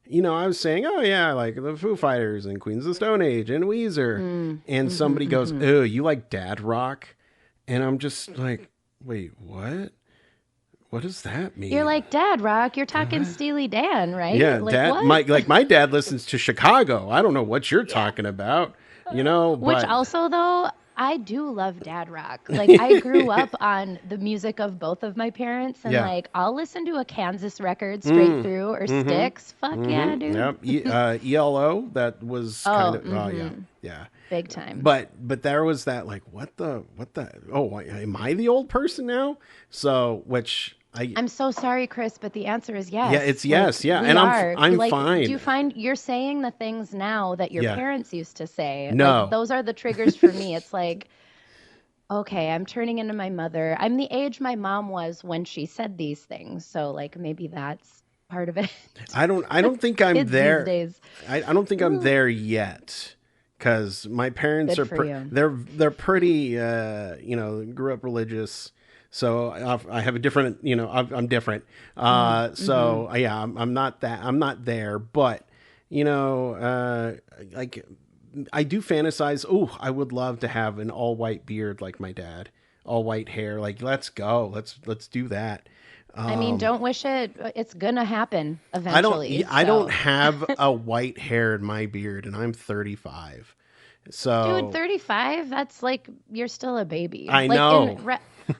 S2: I was saying, oh yeah, I like the Foo Fighters and Queens of the Stone Age and Weezer,
S1: Mm,
S2: and
S1: mhm,
S2: somebody goes,
S1: mhm.
S2: oh, you like dad rock, and I'm just like, wait, what? What does that
S1: You're
S2: mean?
S1: like, Dad Rock, you're talking
S2: What?
S1: Steely Dan, right?
S2: Yeah,
S1: Like,
S2: dad,
S1: what?
S2: my dad listens to Chicago. I don't know what you're
S1: Yeah.
S2: talking about,
S1: Which
S2: but
S1: also, though, I do love dad rock. Like, I grew up on the music of both of my parents, and
S2: yeah.
S1: like, I'll listen to a Kansas record straight
S2: Mm.
S1: through or
S2: Mm-hmm.
S1: Styx. Fuck yeah,
S2: Mm-hmm.
S1: dude.
S2: Yep. ELO. That was kind
S1: Oh,
S2: of. Oh yeah.
S1: mm-hmm.
S2: Yeah.
S1: Big time.
S2: But there was that like what the oh, am I the old person now? So which I
S1: I'm so sorry, Chris, but the answer is
S2: yeah,
S1: yes.
S2: it's
S1: Like,
S2: yes, yeah,
S1: we
S2: and
S1: are.
S2: I'm
S1: Like, do you
S2: fine.
S1: find you're saying the things now that your
S2: Yeah.
S1: parents used to say? Like,
S2: No.
S1: those are the triggers for me. It's like, okay, I'm turning into my mother. I'm the age my mom was when she said these things. So like maybe that's part of it.
S2: I don't think I'm
S1: Kids these
S2: there.
S1: days.
S2: I don't think I'm
S1: Ooh,
S2: there yet. Because my parents
S1: good
S2: are
S1: for you.
S2: they're pretty grew up religious, so I have a different I'm different.
S1: Mm, mm-hmm.
S2: So yeah, I'm not there, but like I do fantasize. Oh, I would love to have an all white beard like my dad, all white hair. Like let's go, let's do that.
S1: I mean,
S2: Um,
S1: don't wish it. It's gonna happen
S2: I don't.
S1: eventually.
S2: I don't
S1: So,
S2: have a white hair in my beard, and I'm 35.
S1: dude,
S2: So
S1: 35, that's like you're still a baby.
S2: I
S1: Like
S2: know.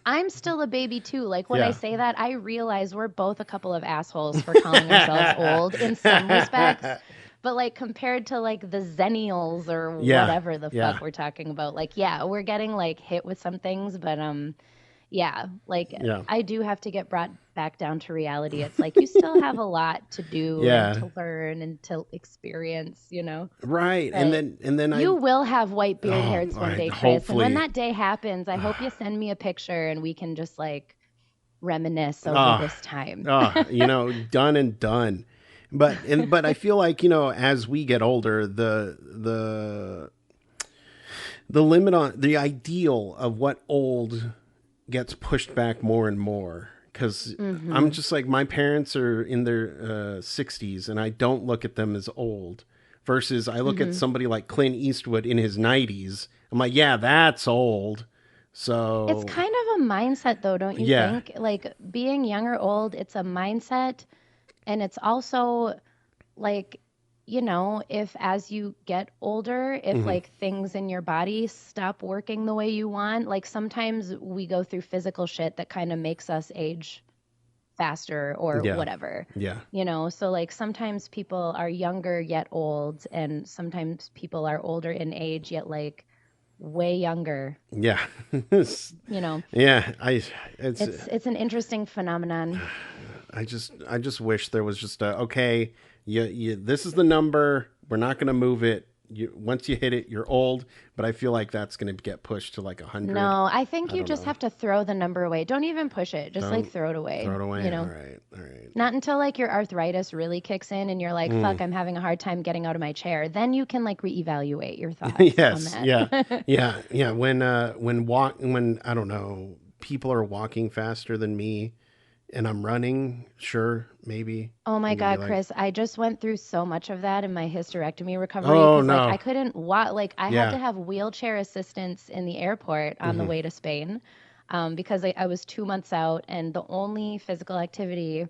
S1: I'm still a baby too. Like when I
S2: Yeah.
S1: say that, I realize we're both a couple of assholes for calling ourselves old in some respects. But like compared to like the Zennials or
S2: Yeah.
S1: whatever the
S2: Yeah.
S1: fuck we're talking about, like yeah, we're getting like hit with some things, but yeah, like
S2: Yeah.
S1: I do have to get brought back down to reality. It's like you still have a lot to do and
S2: Yeah.
S1: to learn and to experience.
S2: Right. And
S1: But
S2: then I.
S1: you will have white beard
S2: Oh,
S1: hairs
S2: all
S1: one
S2: right.
S1: day, Chris. And when
S2: Hopefully.
S1: that day happens, I hope you send me a picture and we can just like reminisce over
S2: Ah.
S1: this time.
S2: Done and done. But I feel like as we get older, the limit on the ideal of what old gets pushed back more and more because I'm
S1: Mm-hmm.
S2: just like my parents are in their 60s and I don't look at them as old versus I look at
S1: Mm-hmm.
S2: somebody like Clint Eastwood in his 90s. I'm like, yeah, that's old.
S1: It's
S2: So
S1: kind of a mindset, though, don't you
S2: yeah.
S1: think? Like being young or old, it's a mindset. And it's also like, if as you get older, if
S2: Hmm.
S1: like things in your body stop working the way you want, like sometimes we go through physical shit that kind of makes us age faster or
S2: Yeah.
S1: whatever.
S2: Yeah.
S1: So like sometimes people are younger yet old, and sometimes people are older in age yet like way younger.
S2: Yeah.
S1: You know,
S2: Yeah, it's
S1: it's an interesting phenomenon.
S2: I just wish there was just a okay, you this is the number. We're not going to move it. Once you hit it, you're old, but I feel like that's going to get pushed to like 100.
S1: No, I think
S2: I
S1: you
S2: don't
S1: just
S2: know.
S1: have to throw the number away. Don't even push it. Just like
S2: Don't
S1: throw it away.
S2: throw it away. All right. All right.
S1: Not until like your arthritis really kicks in and you're like,
S2: Mm.
S1: fuck, I'm having a hard time getting out of my chair. Then you can like reevaluate your thoughts on
S2: Yes. Yeah.
S1: that.
S2: Yeah. Yeah. When I don't know, people are walking faster than me and I'm running, sure, maybe
S1: Oh my
S2: I'm going to be
S1: God,
S2: like,
S1: Chris, I just went through so much of that in my hysterectomy recovery
S2: "Oh
S1: because like I
S2: no."
S1: couldn't walk. Like I had
S2: Yeah.
S1: to have wheelchair assistance in the airport on the
S2: Hmm.
S1: way to Spain, because I was 2 months out, and the only physical activity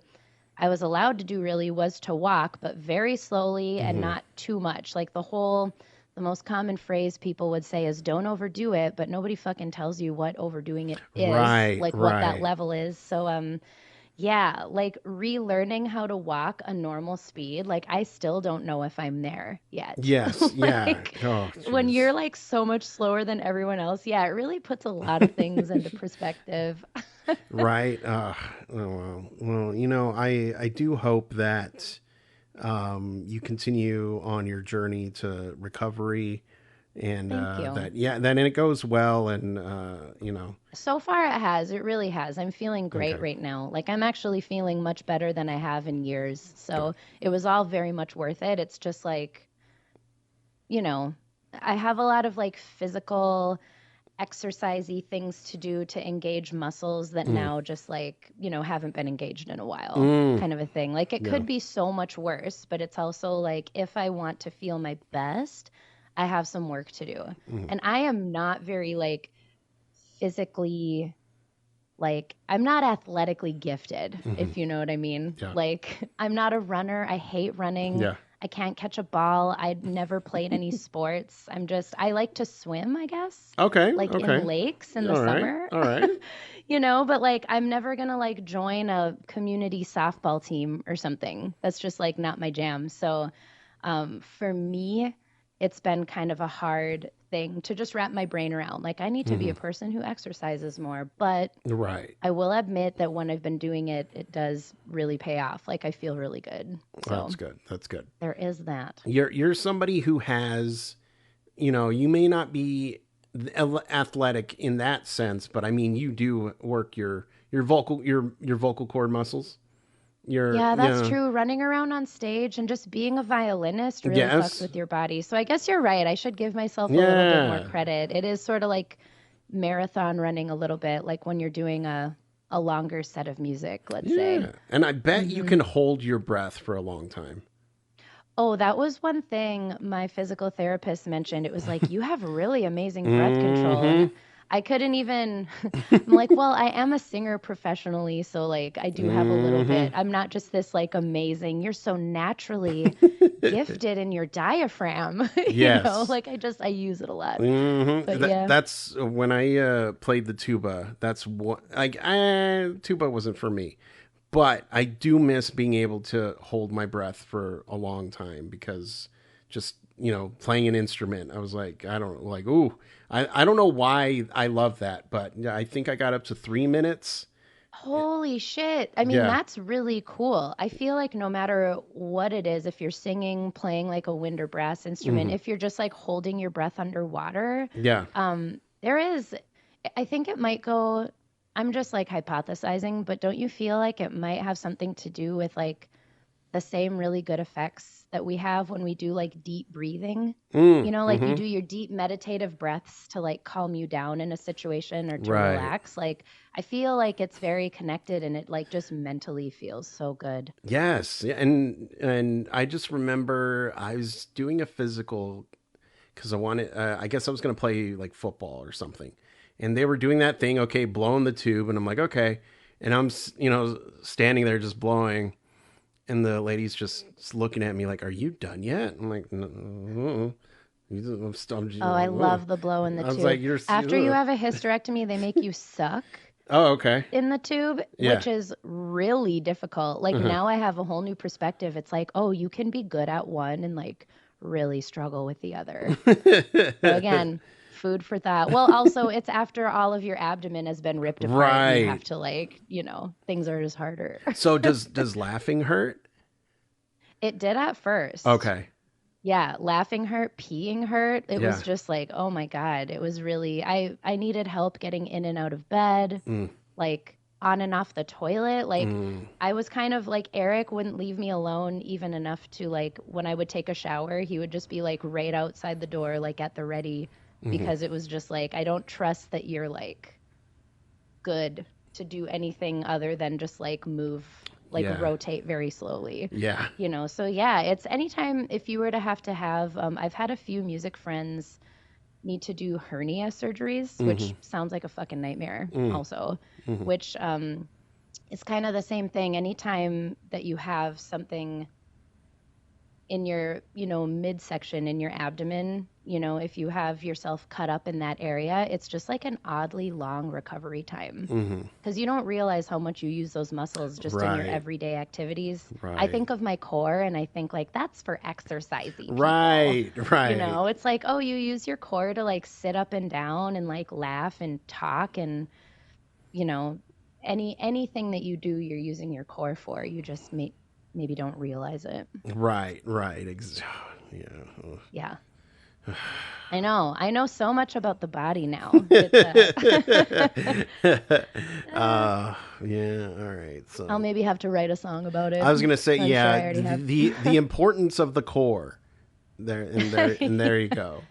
S1: I was allowed to do really was to walk, but very slowly and
S2: Hmm.
S1: not too much. Like the most common phrase people would say is don't overdo it, but nobody fucking tells you what overdoing it is,
S2: Right.
S1: like what that
S2: Right.
S1: level is. So Yeah, like relearning how to walk a normal speed. Like I still don't know if I'm there yet.
S2: Yes, yeah.
S1: Like
S2: Oh,
S1: when you're
S2: jeez.
S1: like so much slower than everyone else, yeah, it really puts a lot of things into perspective.
S2: Right. Oh, well, I do hope that you continue on your journey to recovery, and
S1: Thank you.
S2: then it goes well, and
S1: So far it has. It really has. I'm feeling great
S2: okay,
S1: right now. Like I'm actually feeling much better than I have in years.
S2: good.
S1: So it was all very much worth it. It's just like, you know, I have a lot of like physical exercisey things to do to engage muscles that
S2: Mm.
S1: now just like, haven't been engaged in a while,
S2: Mm.
S1: kind of a thing. Like it
S2: Yeah.
S1: could be so much worse, but it's also like if I want to feel my best, I have some work to do.
S2: Mm.
S1: And I am not very like physically like I'm not athletically gifted,
S2: Mm-hmm.
S1: if you know what I mean.
S2: Yeah.
S1: Like I'm not a runner. I hate running.
S2: Yeah.
S1: I can't catch a ball. I'd never played any sports. I like to swim, I guess,
S2: Okay.
S1: like in
S2: Okay.
S1: lakes in the
S2: All right.
S1: summer.
S2: All right.
S1: But like I'm never gonna like join a community softball team or something. That's just like not my jam. So for me, it's been kind of a hard thing to just wrap my brain around. Like, I need to be
S2: Mm-hmm.
S1: a person who exercises more, but
S2: Right.
S1: I will admit that when I've been doing it, it does really pay off. Like, I feel really good. So
S2: That's good. That's good.
S1: there is that.
S2: You're somebody who has, you may not be athletic in that sense, but I mean, you do work your vocal cord muscles. Your
S1: Yeah, that's
S2: yeah.
S1: true. Running around on stage and just being a violinist really fucks
S2: Yes.
S1: with your body. So I guess you're right. I should give myself a little bit more
S2: Yeah.
S1: credit. It is sort of like marathon running a little bit, like when you're doing a longer set of music, let's say.
S2: Yeah. And I bet you
S1: hmm
S2: can hold your breath for a long time.
S1: Oh, that was one thing my physical therapist mentioned. It was like, you have really amazing breath control.
S2: Mm-hmm.
S1: And I couldn't even, I'm like, well, I am a singer professionally. So, like, I do have a little
S2: Mm-hmm.
S1: bit. I'm not just this, like, amazing, you're so naturally gifted in your diaphragm.
S2: Yes.
S1: Like, I use it a lot.
S2: Mm-hmm.
S1: But yeah.
S2: That's when I played the tuba. That's what like tuba wasn't for me, but I do miss being able to hold my breath for a long time because just playing an instrument. I was like I don't like ooh I don't know why I love that, but yeah, I think I got up to 3 minutes.
S1: Holy shit. I mean,
S2: Yeah.
S1: that's really cool. I feel like no matter what it is, if you're singing, playing like a wind or brass instrument,
S2: Hmm.
S1: if you're just like holding your breath underwater,
S2: Yeah.
S1: there is, I think it might go, I'm just like hypothesizing, but don't you feel like it might have something to do with like the same really good effects that we have when we do like deep breathing? Like you
S2: Mm-hmm.
S1: do your deep meditative breaths to like calm you down in a situation or to
S2: Right.
S1: relax. Like I feel like it's very connected and it like just mentally feels so good.
S2: Yes. Yeah. And I just remember I was doing a physical because I wanted. I guess I was going to play like football or something, and they were doing that thing. Okay, blowing the tube, and I'm like, okay, and I'm standing there just blowing, and the lady's just looking at me like, "Are you done yet?" I'm like, "No."
S1: Oh, I love the blow in the
S2: I was like,
S1: tube.
S2: "You're."
S1: After you have a hysterectomy, they make you suck
S2: Oh, okay.
S1: in the tube,
S2: Yeah.
S1: which is really difficult. Like
S2: Uh-huh.
S1: now I have a whole new perspective. It's like, oh, you can be good at one and like really struggle with the other. So again, food for thought. Well, also it's after all of your abdomen has been ripped apart and you have
S2: Right.
S1: to like, things are just harder.
S2: So does laughing hurt?
S1: It did at first.
S2: Okay.
S1: Yeah, laughing hurt, peeing hurt. It was
S2: Yeah.
S1: just like, oh my God. It was really I needed help getting in and out of bed,
S2: Mm.
S1: like on and off the toilet. Like
S2: Mm.
S1: I was kind of like Eric wouldn't leave me alone even enough to like when I would take a shower, he would just be like right outside the door, like at the ready,
S2: Mm-hmm.
S1: because it was just like I don't trust that you're like good to do anything other than just like move, like
S2: Yeah.
S1: rotate very slowly.
S2: Yeah.
S1: So yeah, it's anytime if you were to have, I've had a few music friends need to do hernia surgeries,
S2: Mm-hmm.
S1: which sounds like a fucking nightmare
S2: Mm.
S1: also,
S2: Mm-hmm.
S1: which is kind of the same thing. Anytime that you have something in your, midsection in your abdomen, if you have yourself cut up in that area, it's just like an oddly long recovery time
S2: Mm-hmm.
S1: because you don't realize how much you use those muscles just in your
S2: Right.
S1: everyday activities. I
S2: Right.
S1: think of my core and I think like that's for exercisey people.
S2: Right. Right.
S1: It's like, oh, you use your core to like sit up and down and like laugh and talk and, you know, anything that you do, you're using your core for. You just maybe don't realize it.
S2: Right. Right. Yeah.
S1: Yeah. I know so much about the body now. It's
S2: Yeah. All right.
S1: I'll
S2: So
S1: maybe have to write a song about it.
S2: I was gonna say,
S1: I'm sure I
S2: yeah,
S1: already have.
S2: the importance of the core. There you go.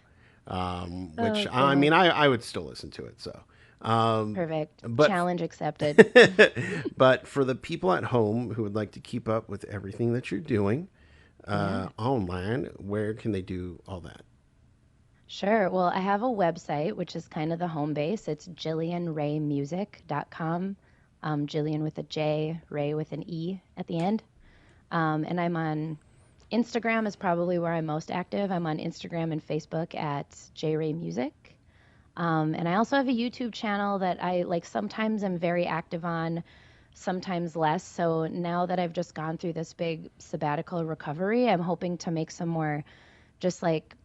S2: Which
S1: Oh,
S2: I
S1: God.
S2: mean, I would still listen to it. So,
S1: Perfect.
S2: but
S1: Challenge accepted.
S2: but for the people at home who would like to keep up with everything that you're doing
S1: Yeah.
S2: online, where can they do all that?
S1: Sure. Well, I have a website, which is kind of the home base. It's jillianraemusic.com. Jillian with a J, Ray with an E at the end. And I'm on Instagram is probably where I'm most active. I'm on Instagram and Facebook at jraymusic. And I also have a YouTube channel that I like sometimes am very active on, sometimes less. So now that I've just gone through this big sabbatical recovery, I'm hoping to make some more just like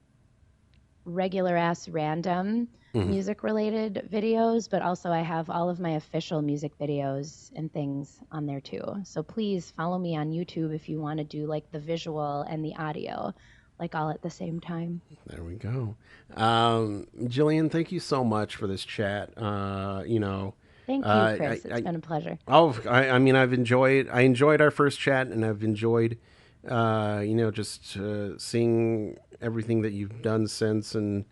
S1: regular ass random
S2: Hmm.
S1: music related videos, but also I have all of my official music videos and things on there too. So please follow me on YouTube if you want to do like the visual and the audio, like all at the same time.
S2: There we go. Jillian, thank you so much for this chat.
S1: Thank you, Chris. It's been a pleasure.
S2: I mean, I enjoyed our first chat, and I've enjoyed, just seeing everything that you've done since, and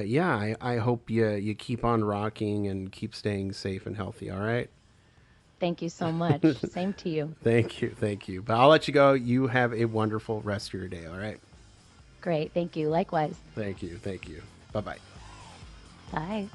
S2: yeah, I hope you keep on rocking and keep staying safe and healthy. All right.
S1: Thank you so much. Same to you.
S2: Thank you. But I'll let you go. You have a wonderful rest of your day. All right.
S1: Great. Thank you. Likewise.
S2: Thank you. Bye bye.
S1: Bye.